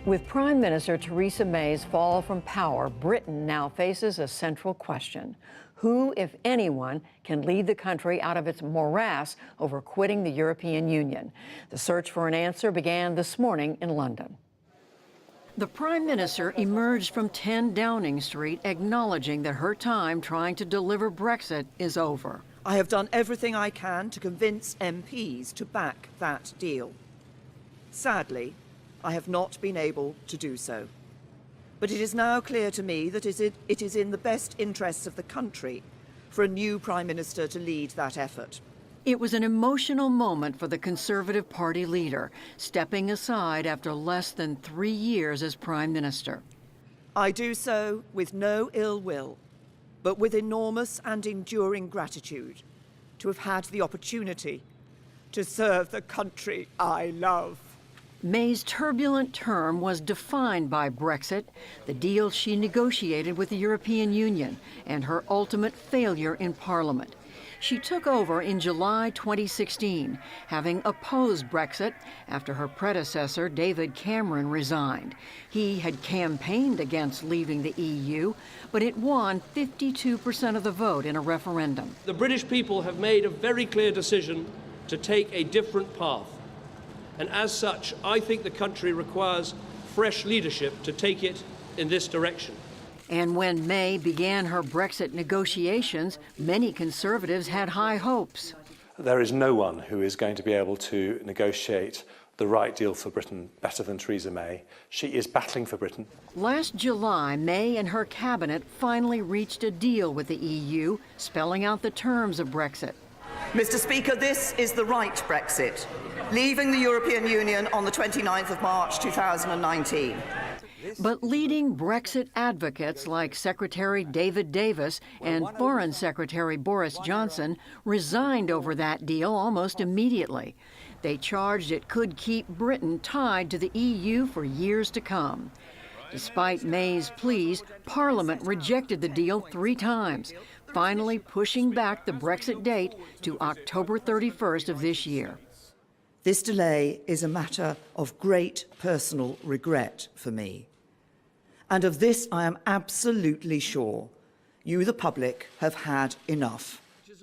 With Prime Minister Theresa May's fall from power, Britain now faces a central question. Who, if anyone, can lead the country out of its morass over quitting the European Union? The search for an answer began this morning in London. The Prime Minister emerged from 10 Downing Street acknowledging that her time trying to deliver Brexit is over. I have done everything I can to convince MPs to back that deal. Sadly, I have not been able to do so. But it is now clear to me that it is in the best interests of the country for a new Prime Minister to lead that effort. It was an emotional moment for the Conservative Party leader, stepping aside after less than 3 years as Prime Minister. I do so with no ill will, but with enormous and enduring gratitude to have had the opportunity to serve the country I love. May's turbulent term was defined by Brexit, the deal she negotiated with the European Union, and her ultimate failure in Parliament. She took over in July 2016, having opposed Brexit after her predecessor, David Cameron, resigned. He had campaigned against leaving the EU, but it won 52% of the vote in a referendum. The British people have made a very clear decision to take a different path. And as such, I think the country requires fresh leadership to take it in this direction. And when May began her Brexit negotiations, many Conservatives had high hopes. There is no one who is going to be able to negotiate the right deal for Britain better than Theresa May. She is battling for Britain. Last July, May and her cabinet finally reached a deal with the EU, spelling out the terms of Brexit. Mr. Speaker, this is the right Brexit, leaving the European Union on the 29th of March 2019. But leading Brexit advocates like Secretary David Davis and Foreign Secretary Boris Johnson resigned over that deal almost immediately. They charged it could keep Britain tied to the EU for years to come. Despite May's pleas, Parliament rejected the deal 3 times, finally pushing back the Brexit date to October 31st of this year. This delay is a matter of great personal regret for me. And of this I am absolutely sure. You, the public, have had enough.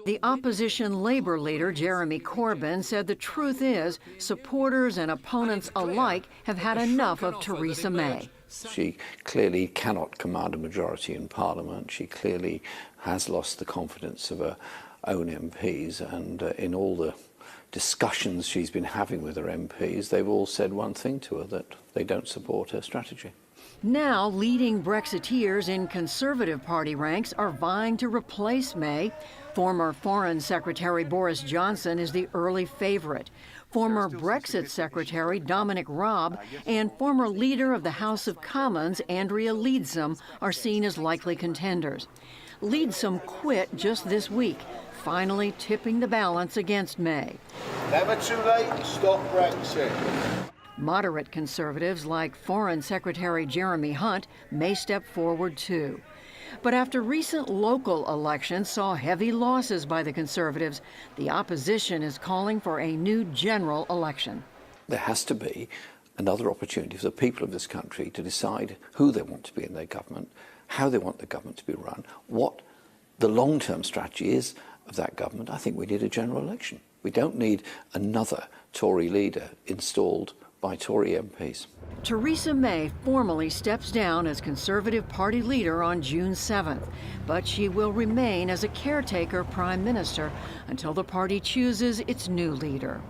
The opposition Labour leader, Jeremy Corbyn, said the truth is supporters and opponents alike have had enough of Theresa May. She clearly cannot command a majority in Parliament. She clearly has lost the confidence of her own MPs, and in all the discussions she's been having with her MPs, they've all said one thing to her, that they don't support her strategy. Now, leading Brexiteers in Conservative Party ranks are vying to replace May. Former Foreign Secretary Boris Johnson is the early favorite. Former Brexit Secretary Dominic Raab and former leader of the House of Commons Andrea Leadsom are seen as likely contenders. Leadsom quit just this week, finally tipping the balance against May. Never too late to stop Brexit. Moderate Conservatives like Foreign Secretary Jeremy Hunt may step forward too. But after recent local elections saw heavy losses by the Conservatives, the opposition is calling for a new general election. There has to be another opportunity for the people of this country to decide who they want to be in their government, how they want the government to be run, what the long-term strategy is of that government. I think we need a general election. We don't need another Tory leader installed by Tory MPs. Theresa May formally steps down as Conservative Party leader on June 7th, but she will remain as a caretaker Prime Minister until the party chooses its new leader.